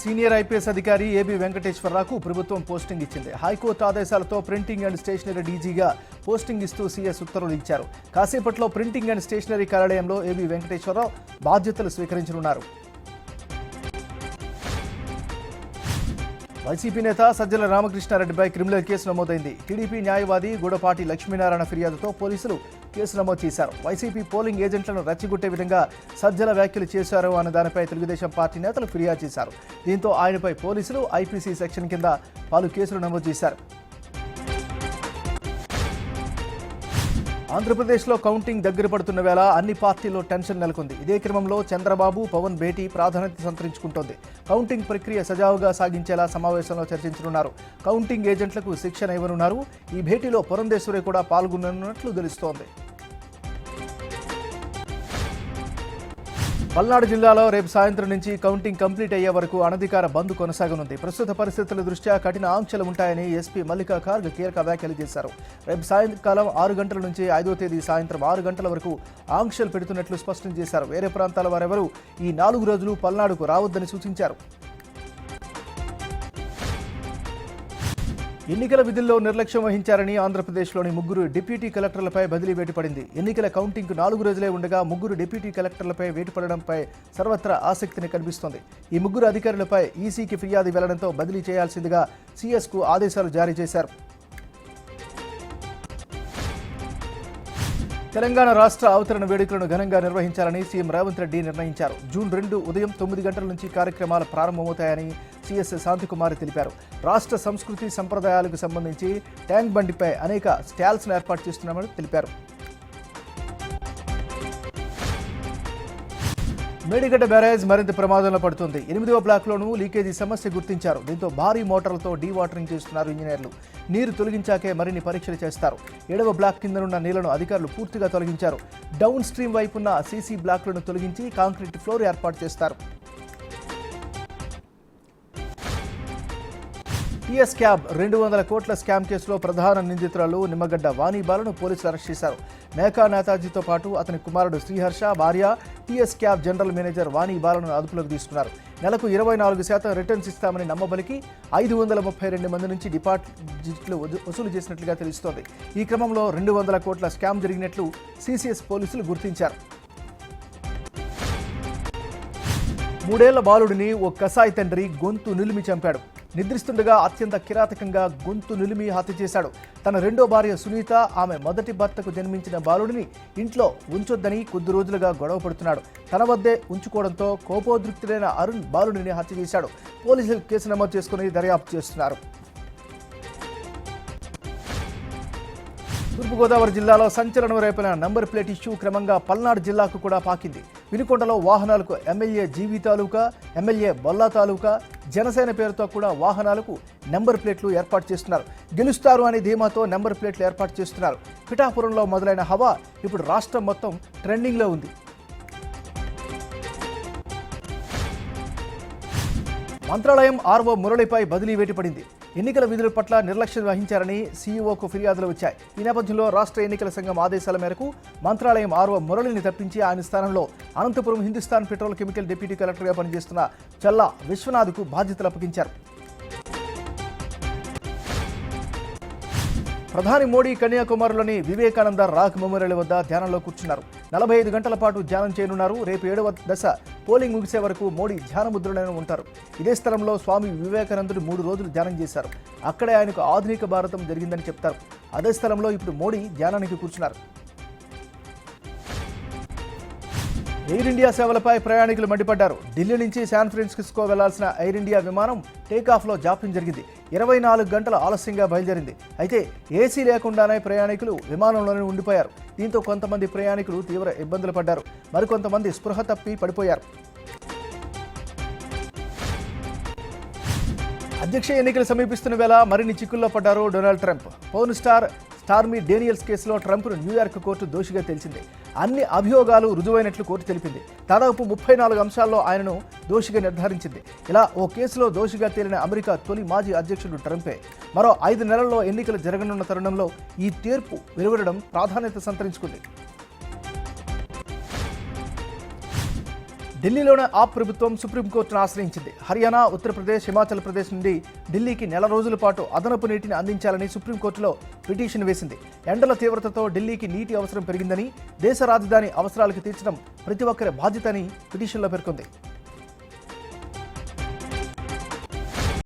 Senior IPS అధికారి AB వెంకటేశ్వరరావుకు ప్రభుత్వం posting ఇచ్చింది. హైకోర్టు ఆదేశాలతో ప్రింటింగ్ అండ్ స్టేషనరీ డీజీగా పోస్టింగ్ ఇస్తూ సీఎస్ ఉత్తర్వులు ఇచ్చారు. కాసేపట్లో ప్రింటింగ్ అండ్ స్టేషనరీ కార్యాలయంలో ఏబీ వెంకటేశ్వరరావు బాధ్యతలు స్వీకరించనున్నారు. వైసీపీ నేత సజ్జల రామకృష్ణారెడ్డిపై క్రిమినల్ కేసు నమోదైంది. టీడీపీ న్యాయవాది గూడపాటి లక్ష్మీనారాయణ ఫిర్యాదుతో పోలీసులు కేసు నమోదు చేశారు. వైసీపీ పోలింగ్ ఏజెంట్లను రెచ్చగొట్టే విధంగా సజ్జల వ్యాఖ్యలు చేశారు అన్న దానిపై తెలుగుదేశం పార్టీ నేతలు ఫిర్యాదు చేశారు. దీంతో ఆయనపై పోలీసులు ఐపీసీ సెక్షన్ కింద పలు కేసులు నమోదు చేశారు. ఆంధ్రప్రదేశ్లో కౌంటింగ్ దగ్గర పడుతున్న వేళ అన్ని పార్టీల్లో టెన్షన్ నెలకొంది. ఇదే క్రమంలో చంద్రబాబు పవన్ భేటీ ప్రాధాన్యత సంతరించుకుంటోంది. కౌంటింగ్ ప్రక్రియ సజావుగా సాగించేలా సమావేశంలో చర్చించనున్నారు. కౌంటింగ్ ఏజెంట్లకు శిక్షణ ఇవ్వనున్నారు. ఈ భేటీలో పురంధేశ్వరి కూడా పాల్గొననున్నట్లు తెలుస్తోంది. పల్నాడు జిల్లాలో రేపు సాయంత్రం నుంచి కౌంటింగ్ కంప్లీట్ అయ్యే వరకు అనధికార బంద్ కొనసాగనుంది. ప్రస్తుత పరిస్థితుల దృష్ట్యా కఠిన ఆంక్షలు ఉంటాయని ఎస్పీ మల్లికా ఖార్గ్ కీలక వ్యాఖ్యలు చేశారు. రేపు సాయంకాలం 6 గంటల నుంచి 5వ తేదీ సాయంత్రం 6 గంటల వరకు ఆంక్షలు పెడుతున్నట్లు స్పష్టం చేశారు. వేరే ప్రాంతాల వారెవరూ ఈ 4 రోజులు పల్నాడుకు రావద్దని సూచించారు. ఎన్నికల విధుల్లో నిర్లక్ష్యం వహించారని ఆంధ్రప్రదేశ్లోని 3 డిప్యూటీ కలెక్టర్లపై బదిలీ వేటు పడింది. ఎన్నికల కౌంటింగ్కు 4 రోజులే ఉండగా 3 డిప్యూటీ కలెక్టర్లపై వేటు పడడంపై సర్వత్రా ఆసక్తిని కనిపిస్తోంది. ఈ 3 అధికారులపై ఈసీకి ఫిర్యాదు వెళ్లడంతో బదిలీ చేయాల్సిందిగా సీఎస్కు ఆదేశాలు జారీ చేశారు. తెలంగాణ రాష్ట్ర అవతరణ వేడుకలను ఘనంగా నిర్వహించాలని సీఎం రేవంత్ రెడ్డి నిర్ణయించారు. జూన్ 2 ఉదయం 9 గంటల నుంచి కార్యక్రమాలు ప్రారంభమవుతాయని సీఎస్ శాంతికుమారి తెలిపారు. రాష్ట్ర సంస్కృతి సంప్రదాయాలకు సంబంధించి ట్యాంక్ బండిపై అనేక స్టాల్స్ను ఏర్పాటు చేస్తున్నామని తెలిపారు. మేడిగడ్డ బ్యారేజ్ మరింత ప్రమాదంలో పడుతుంది. 8వ బ్లాక్లోనూ లీకేజీ సమస్య గుర్తించారు. దీంతో భారీ మోటార్లతో డీవాటరింగ్ చేస్తున్నారు ఇంజనీర్లు. నీరు తొలగించాకే మరిన్ని పరీక్షలు చేస్తారు. 7వ బ్లాక్ కిందనున్న నీళ్లను అధికారులు పూర్తిగా తొలగించారు. డౌన్ స్ట్రీమ్ వైపున్న సీసీ బ్లాక్లను తొలగించి కాంక్రీట్ ఫ్లోర్ ఏర్పాటు చేస్తారు. టీఎస్ క్యాబ్ 200 కోట్ల స్కామ్ కేసులో ప్రధాన నిందితురాలు నిమ్మగడ్డ వాణిబాలను పోలీసులు అరెస్ట్ చేశారు. మేకా నేతాజీతో పాటు అతని కుమారుడు శ్రీహర్ష, భార్య టీఎస్ క్యాబ్ జనరల్ మేనేజర్ వాణిబాలను అదుపులోకి తీసుకున్నారు. నెలకు 24% రిటర్న్స్ ఇస్తామని నమ్మబలికి 532 మంది నుంచి డిపాజిట్లు వసూలు చేసినట్లుగా తెలుస్తోంది. ఈ క్రమంలో 200 కోట్ల స్కామ్ జరిగినట్లు సీసీఎస్ పోలీసులు గుర్తించారు. 3 ఏళ్ల బాలుడిని ఓ కసాయి తండ్రి గొంతు నిలిమి చంపాడు. నిద్రిస్తుండగా అత్యంత కిరాతకంగా గొంతు నిలిమి హత్య చేశాడు. తన 2వ భార్య సునీత, ఆమె మొదటి భర్తకు జన్మించిన బాలుడిని ఇంట్లో ఉంచొద్దని కొద్ది రోజులుగా గొడవ పడుతున్నాడు. తన వద్దే ఉంచుకోవడంతో కోపోద్రిక్తుడైన అరుణ్ బాలుడిని హత్య చేశాడు. పోలీసులు కేసు నమోదు చేసుకుని దర్యాప్తు చేస్తున్నారు. తూర్పుగోదావరి జిల్లాలో సంచలనం రేపిన నంబర్ ప్లేట్ ఇష్యూ క్రమంగా పల్నాడు జిల్లాకు కూడా పాకింది. వినుకొండలో వాహనాలకు ఎమ్మెల్యే జీవి తాలూకా, ఎమ్మెల్యే బొల్లా తాలూకా, జనసేన పేరుతో కూడా వాహనాలకు నెంబర్ ప్లేట్లు ఏర్పాటు చేస్తున్నారు. గెలుస్తారు అనే ధీమాతో నెంబర్ ప్లేట్లు ఏర్పాటు చేస్తున్నారు. పిఠాపురంలో మొదలైన హవా ఇప్పుడు రాష్ట్రం మొత్తం ట్రెండింగ్లో ఉంది. మంత్రాలయం ఆర్ఓ మురళిపై బదిలీ వేటు పడింది. ఎన్నికల విధుల పట్ల నిర్లక్ష్యం వహించారని సీఈఓకు ఫిర్యాదులు వచ్చాయి. ఈ నేపథ్యంలో రాష్ట్ర ఎన్నికల సంఘం ఆదేశాల మేరకు మంత్రాలయం ఆర్ఓ మురళిని తప్పించి ఆయన స్థానంలో Anantapuram Hindustan petrol chemical deputy కలెక్టర్గా పనిచేస్తున్న చల్లా విశ్వనాథ్కు బాధ్యతలు అప్పగించారు. ప్రధాని మోడీ కన్యాకుమారిలోని వివేకానంద రాక్ మెమోరియల్ వద్ద ధ్యానంలో కూర్చున్నారు. 45 గంటల పాటు ధ్యానం చేయనున్నారు. రేపు 7వ దశ పోలింగ్ ముగిసే వరకు మోడీ ధ్యానముద్రలోనే ఉంటారు. ఇదే స్థలంలో స్వామి వివేకానందుడు 3 రోజులు ధ్యానం చేశారు. అక్కడే ఆయనకు ఆధునిక భారతం జరిగిందని చెప్తారు. అదే స్థలంలో ఇప్పుడు మోడీ ధ్యానానికి కూర్చున్నారు. ఎయిర్ ఇండియా సేవలపై ప్రయాణికులు మండిపడ్డారు. ఢిల్లీ నుంచి శాన్ ఫ్రాన్సిస్కో వెళ్లాల్సిన ఎయిర్ ఇండియా విమానం టేకాఫ్లో జాప్యం జరిగింది. 24 గంటల ఆలస్యంగా బయలుదేరింది. అయితే ఏసీ లేకుండానే ప్రయాణికులు విమానంలోనే ఉండిపోయారు. దీంతో కొంతమంది ప్రయాణికులు తీవ్ర ఇబ్బందులు పడ్డారు. మరికొంతమంది స్పృహ తప్పి పడిపోయారు. అధ్యక్ష ఎన్నికలు సమీపిస్తున్న వేళ మరిన్ని చిక్కుల్లో పడ్డారు Donald Trump. Pawn star stormy Daniels కేసులో ట్రంప్ను న్యూయార్క్ కోర్టు దోషిగా తేల్చింది. అన్ని అభియోగాలు రుజువైనట్లు కోర్టు తెలిపింది. దాదాపు 34 అంశాల్లో ఆయనను దోషిగా నిర్ధారించింది. ఇలా ఓ కేసులో దోషిగా తేలిన అమెరికా తొలి మాజీ అధ్యక్షుడు ట్రంపే. మరో 5 నెలల్లో ఎన్నికలు జరగనున్న తరుణంలో ఈ తీర్పు వెలువడడం ప్రాధాన్యత సంతరించుకుంది. ఢిల్లీలోనే ఆప్ ప్రభుత్వం సుప్రీంకోర్టును ఆశ్రయించింది. హర్యానా, ఉత్తరప్రదేశ్, హిమాచల్ ప్రదేశ్ నుండి ఢిల్లీకి నెల రోజుల పాటు అదనపు నీటిని అందించాలని సుప్రీంకోర్టులో పిటిషన్ వేసింది. ఎండల తీవ్రతతో ఢిల్లీకి నీటి అవసరం పెరిగిందని, దేశ రాజధాని అవసరాలకు తీర్చడం ప్రతి ఒక్కరి బాధ్యత అని పిటిషన్లో పేర్కొంది.